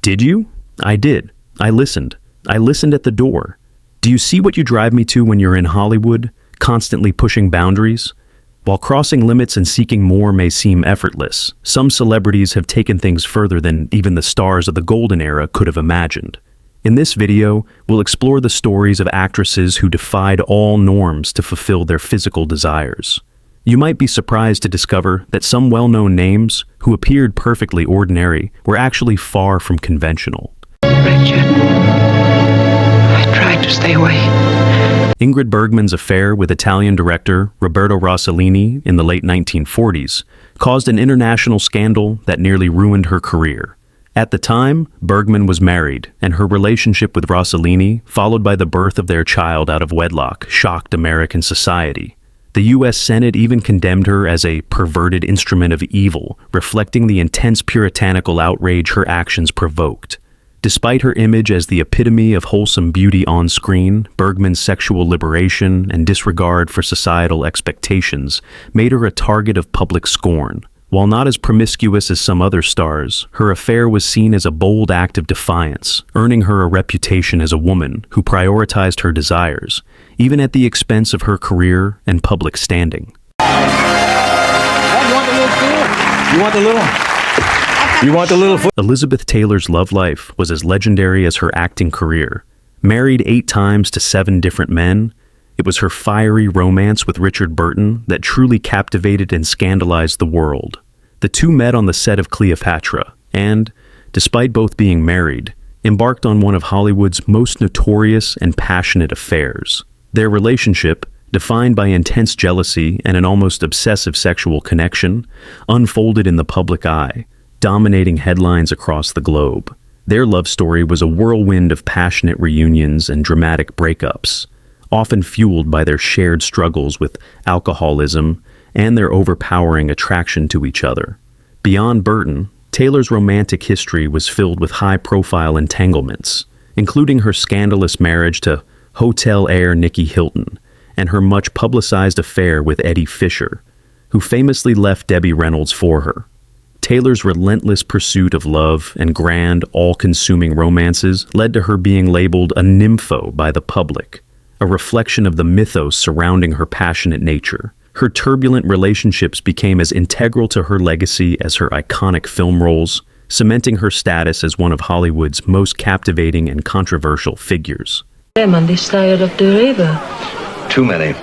Did you? I did. I listened. I listened at the door. Do you see what you drive me to when you're in Hollywood, constantly pushing boundaries? While crossing limits and seeking more may seem effortless, some celebrities have taken things further than even the stars of the golden era could have imagined. In this video, we'll explore the stories of actresses who defied all norms to fulfill their physical desires. You might be surprised to discover that some well-known names, who appeared perfectly ordinary, were actually far from conventional. Richard, I tried to stay away. Ingrid Bergman's affair with Italian director Roberto Rossellini in the late 1940s caused an international scandal that nearly ruined her career. At the time, Bergman was married, and her relationship with Rossellini, followed by the birth of their child out of wedlock, shocked American society. The U.S. Senate even condemned her as a perverted instrument of evil, reflecting the intense puritanical outrage her actions provoked. Despite her image as the epitome of wholesome beauty on screen, Bergman's sexual liberation and disregard for societal expectations made her a target of public scorn. While not as promiscuous as some other stars, her affair was seen as a bold act of defiance, earning her a reputation as a woman who prioritized her desires, even at the expense of her career and public standing. You want the little foot? Elizabeth Taylor's love life was as legendary as her acting career. Married 8 times to 7 different men, it was her fiery romance with Richard Burton that truly captivated and scandalized the world. The two met on the set of Cleopatra and, despite both being married, embarked on one of Hollywood's most notorious and passionate affairs. Their relationship, defined by intense jealousy and an almost obsessive sexual connection, unfolded in the public eye, dominating headlines across the globe. Their love story was a whirlwind of passionate reunions and dramatic breakups, often fueled by their shared struggles with alcoholism and their overpowering attraction to each other. Beyond Burton, Taylor's romantic history was filled with high-profile entanglements, including her scandalous marriage to hotel heir Nicky Hilton and her much-publicized affair with Eddie Fisher, who famously left Debbie Reynolds for her. Taylor's relentless pursuit of love and grand, all-consuming romances led to her being labeled a nympho by the public, a reflection of the mythos surrounding her passionate nature. Her turbulent relationships became as integral to her legacy as her iconic film roles, cementing her status as one of Hollywood's most captivating and controversial figures. Them on this side of the river. Too many.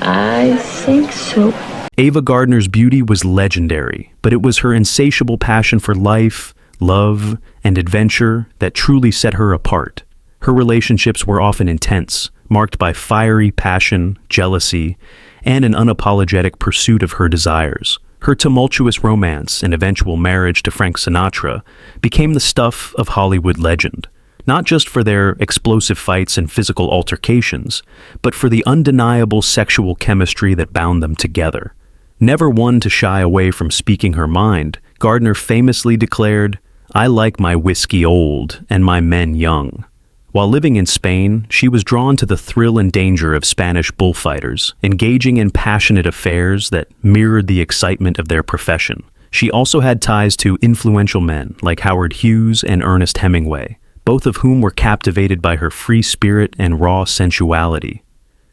I think so. Ava Gardner's beauty was legendary, but it was her insatiable passion for life, love, and adventure that truly set her apart. Her relationships were often intense, marked by fiery passion, jealousy, and an unapologetic pursuit of her desires. Her tumultuous romance and eventual marriage to Frank Sinatra became the stuff of Hollywood legend, not just for their explosive fights and physical altercations, but for the undeniable sexual chemistry that bound them together. Never one to shy away from speaking her mind, Gardner famously declared, "I like my whiskey old and my men young." While living in Spain, she was drawn to the thrill and danger of Spanish bullfighters, engaging in passionate affairs that mirrored the excitement of their profession. She also had ties to influential men like Howard Hughes and Ernest Hemingway, both of whom were captivated by her free spirit and raw sensuality.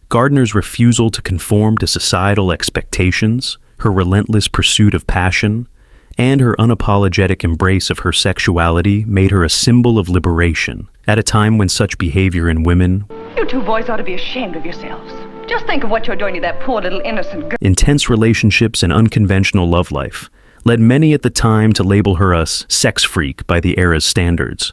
Gardner's refusal to conform to societal expectations, her relentless pursuit of passion, and her unapologetic embrace of her sexuality made her a symbol of liberation, at a time when such behavior in women— You two boys ought to be ashamed of yourselves. Just think of what you're doing to that poor little innocent girl. Intense relationships and unconventional love life led many at the time to label her a sex freak by the era's standards.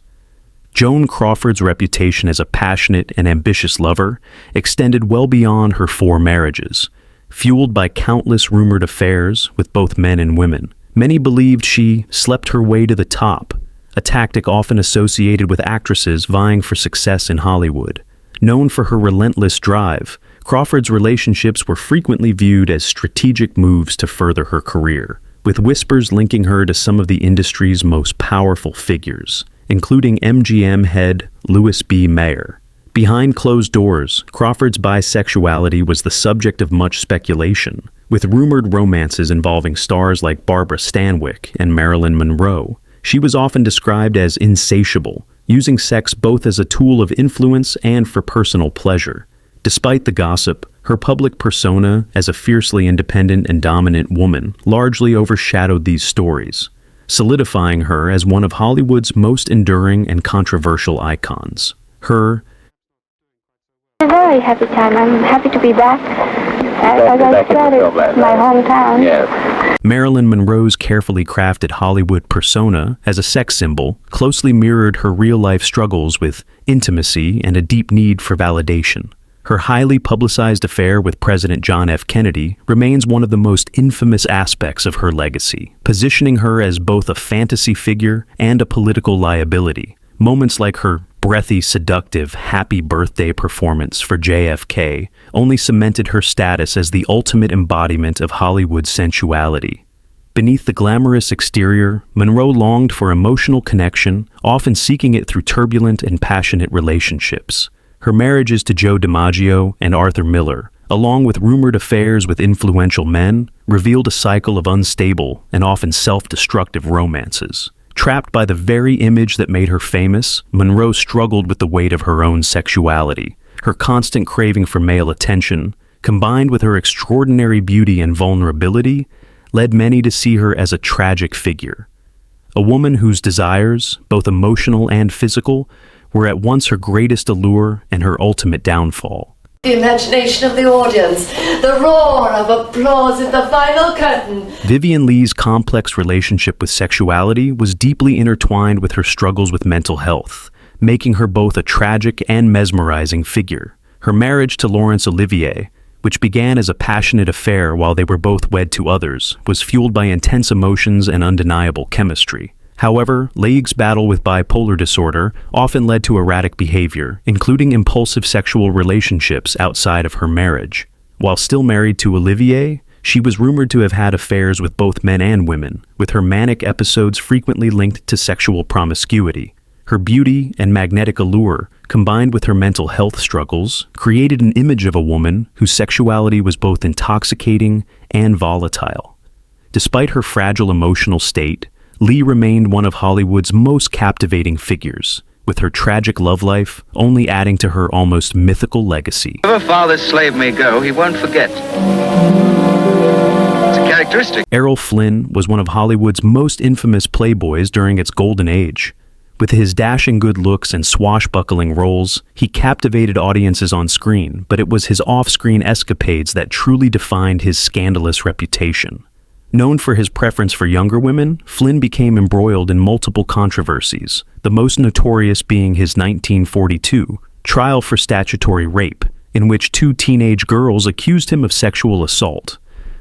Joan Crawford's reputation as a passionate and ambitious lover extended well beyond her 4 marriages. Fueled by countless rumored affairs with both men and women, many believed she slept her way to the top, a tactic often associated with actresses vying for success in Hollywood. Known for her relentless drive, Crawford's relationships were frequently viewed as strategic moves to further her career, with whispers linking her to some of the industry's most powerful figures, including MGM head Louis B. Mayer. Behind closed doors, Crawford's bisexuality was the subject of much speculation, with rumored romances involving stars like Barbara Stanwyck and Marilyn Monroe. She was often described as insatiable, using sex both as a tool of influence and for personal pleasure. Despite the gossip, her public persona as a fiercely independent and dominant woman largely overshadowed these stories, solidifying her as one of Hollywood's most enduring and controversial icons. Her A very happy time. I'm happy to be back. As I said, it's my hometown. Yes. Marilyn Monroe's carefully crafted Hollywood persona as a sex symbol closely mirrored her real-life struggles with intimacy and a deep need for validation. Her highly publicized affair with President John F. Kennedy remains one of the most infamous aspects of her legacy, positioning her as both a fantasy figure and a political liability. Moments like her breathy, seductive, happy birthday performance for JFK only cemented her status as the ultimate embodiment of Hollywood sensuality. Beneath the glamorous exterior, Monroe longed for emotional connection, often seeking it through turbulent and passionate relationships. Her marriages to Joe DiMaggio and Arthur Miller, along with rumored affairs with influential men, revealed a cycle of unstable and often self-destructive romances. Trapped by the very image that made her famous, Monroe struggled with the weight of her own sexuality. Her constant craving for male attention, combined with her extraordinary beauty and vulnerability, led many to see her as a tragic figure. A woman whose desires, both emotional and physical, were at once her greatest allure and her ultimate downfall. The imagination of the audience, the roar of applause at the final curtain. Vivien Leigh's complex relationship with sexuality was deeply intertwined with her struggles with mental health, making her both a tragic and mesmerizing figure. Her marriage to Laurence Olivier, which began as a passionate affair while they were both wed to others, was fueled by intense emotions and undeniable chemistry. However, Leigh's battle with bipolar disorder often led to erratic behavior, including impulsive sexual relationships outside of her marriage. While still married to Olivier, she was rumored to have had affairs with both men and women, with her manic episodes frequently linked to sexual promiscuity. Her beauty and magnetic allure, combined with her mental health struggles, created an image of a woman whose sexuality was both intoxicating and volatile. Despite her fragile emotional state, Leigh remained one of Hollywood's most captivating figures, with her tragic love life only adding to her almost mythical legacy. Wherever father's slave may go, he won't forget. It's a characteristic. Errol Flynn was one of Hollywood's most infamous playboys during its golden age. With his dashing good looks and swashbuckling roles, he captivated audiences on screen, but it was his off-screen escapades that truly defined his scandalous reputation. Known for his preference for younger women, Flynn became embroiled in multiple controversies, the most notorious being his 1942 trial for statutory rape, in which two teenage girls accused him of sexual assault.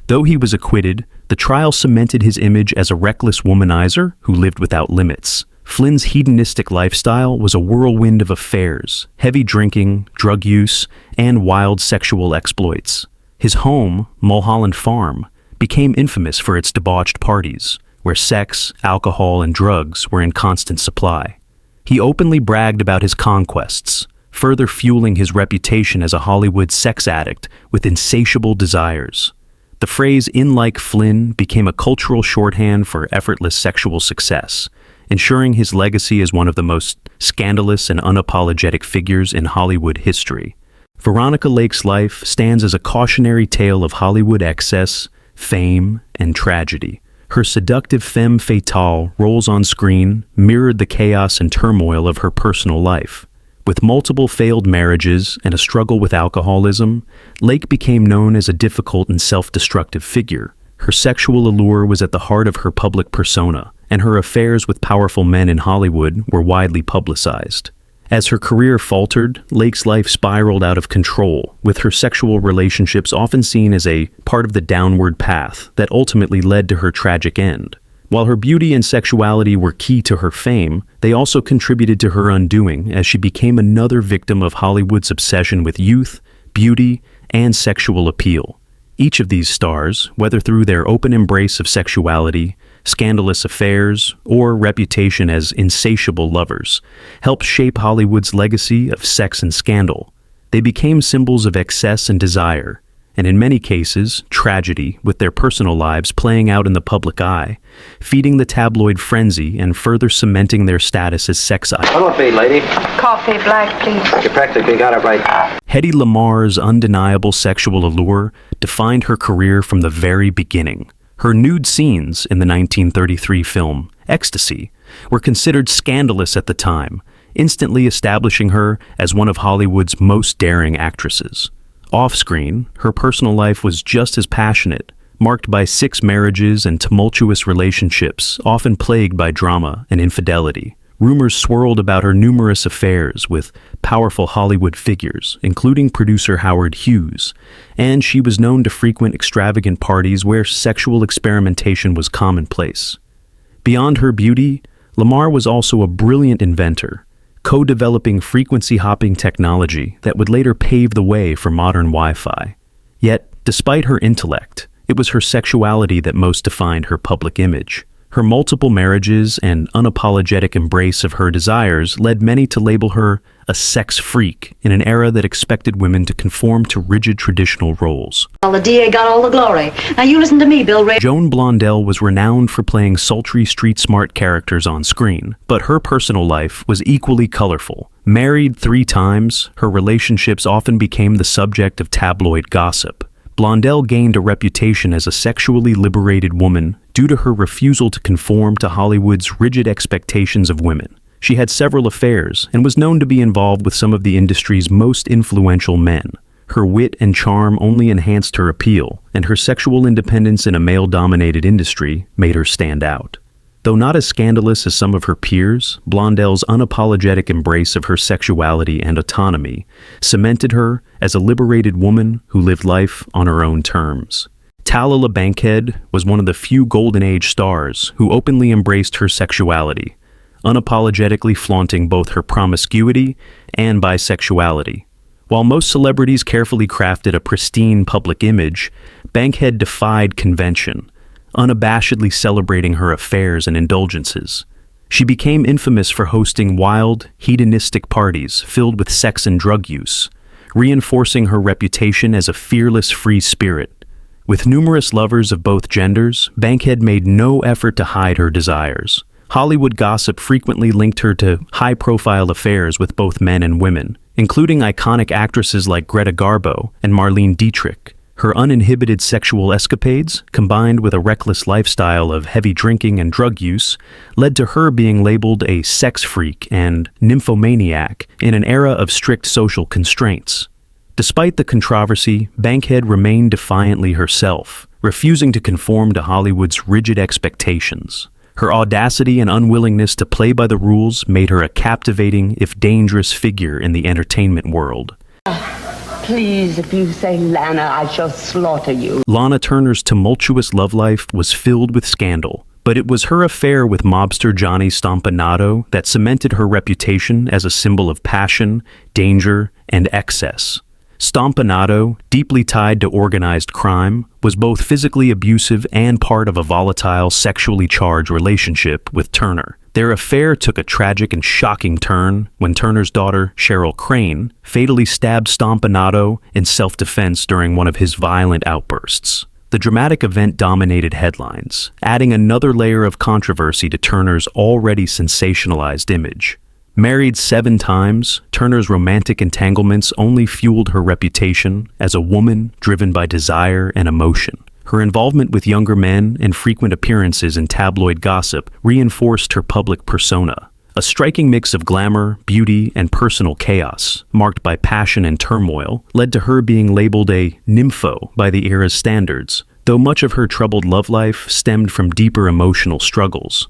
Though he was acquitted, the trial cemented his image as a reckless womanizer who lived without limits. Flynn's hedonistic lifestyle was a whirlwind of affairs, heavy drinking, drug use, and wild sexual exploits. His home, Mulholland Farm, became infamous for its debauched parties, where sex, alcohol, and drugs were in constant supply. He openly bragged about his conquests, further fueling his reputation as a Hollywood sex addict with insatiable desires. The phrase "in like Flynn" became a cultural shorthand for effortless sexual success, ensuring his legacy as one of the most scandalous and unapologetic figures in Hollywood history. Veronica Lake's life stands as a cautionary tale of Hollywood excess, fame, and tragedy. Her seductive femme fatale roles on screen mirrored the chaos and turmoil of her personal life. With multiple failed marriages and a struggle with alcoholism, Lake became known as a difficult and self-destructive figure. Her sexual allure was at the heart of her public persona, and her affairs with powerful men in Hollywood were widely publicized. As her career faltered, Lake's life spiraled out of control, with her sexual relationships often seen as a part of the downward path that ultimately led to her tragic end. While her beauty and sexuality were key to her fame, they also contributed to her undoing as she became another victim of Hollywood's obsession with youth, beauty, and sexual appeal. Each of these stars, whether through their open embrace of sexuality, scandalous affairs, or reputation as insatiable lovers, helped shape Hollywood's legacy of sex and scandal. They became symbols of excess and desire, and in many cases, tragedy, with their personal lives playing out in the public eye, feeding the tabloid frenzy and further cementing their status as sex icons. What'll it be, lady? Coffee, black, please. You practically got it right. Hedy Lamarr's undeniable sexual allure defined her career from the very beginning. Her nude scenes in the 1933 film Ecstasy were considered scandalous at the time, instantly establishing her as one of Hollywood's most daring actresses. Off-screen, her personal life was just as passionate, marked by 6 marriages and tumultuous relationships, often plagued by drama and infidelity. Rumors swirled about her numerous affairs with powerful Hollywood figures, including producer Howard Hughes, and she was known to frequent extravagant parties where sexual experimentation was commonplace. Beyond her beauty, Lamar was also a brilliant inventor, co-developing frequency-hopping technology that would later pave the way for modern Wi-Fi. Yet, despite her intellect, it was her sexuality that most defined her public image. Her multiple marriages and unapologetic embrace of her desires led many to label her a sex freak in an era that expected women to conform to rigid traditional roles. Well, the DA got all the glory. Now you listen to me, Bill Ray. Joan Blondell was renowned for playing sultry, street-smart characters on screen, but her personal life was equally colorful. Married 3 times, her relationships often became the subject of tabloid gossip. Blondell gained a reputation as a sexually liberated woman due to her refusal to conform to Hollywood's rigid expectations of women. She had several affairs and was known to be involved with some of the industry's most influential men. Her wit and charm only enhanced her appeal, and her sexual independence in a male-dominated industry made her stand out. Though not as scandalous as some of her peers, Blondell's unapologetic embrace of her sexuality and autonomy cemented her as a liberated woman who lived life on her own terms. Tallulah Bankhead was one of the few Golden Age stars who openly embraced her sexuality, unapologetically flaunting both her promiscuity and bisexuality. While most celebrities carefully crafted a pristine public image, Bankhead defied convention, unabashedly celebrating her affairs and indulgences. She became infamous for hosting wild, hedonistic parties filled with sex and drug use, reinforcing her reputation as a fearless free spirit. With numerous lovers of both genders, Bankhead made no effort to hide her desires. Hollywood gossip frequently linked her to high-profile affairs with both men and women, including iconic actresses like Greta Garbo and Marlene Dietrich. Her uninhibited sexual escapades, combined with a reckless lifestyle of heavy drinking and drug use, led to her being labeled a sex freak and nymphomaniac in an era of strict social constraints. Despite the controversy, Bankhead remained defiantly herself, refusing to conform to Hollywood's rigid expectations. Her audacity and unwillingness to play by the rules made her a captivating, if dangerous, figure in the entertainment world. Please, if you say Lana, I shall slaughter you. Lana Turner's tumultuous love life was filled with scandal, but it was her affair with mobster Johnny Stompanato that cemented her reputation as a symbol of passion, danger, and excess. Stompanato, deeply tied to organized crime, was both physically abusive and part of a volatile, sexually charged relationship with Turner. Their affair took a tragic and shocking turn when Turner's daughter, Cheryl Crane, fatally stabbed Stompanato in self-defense during one of his violent outbursts. The dramatic event dominated headlines, adding another layer of controversy to Turner's already sensationalized image. Married 7 times, Turner's romantic entanglements only fueled her reputation as a woman driven by desire and emotion. Her involvement with younger men and frequent appearances in tabloid gossip reinforced her public persona. A striking mix of glamour, beauty, and personal chaos, marked by passion and turmoil, led to her being labeled a nympho by the era's standards. Though much of her troubled love life stemmed from deeper emotional struggles,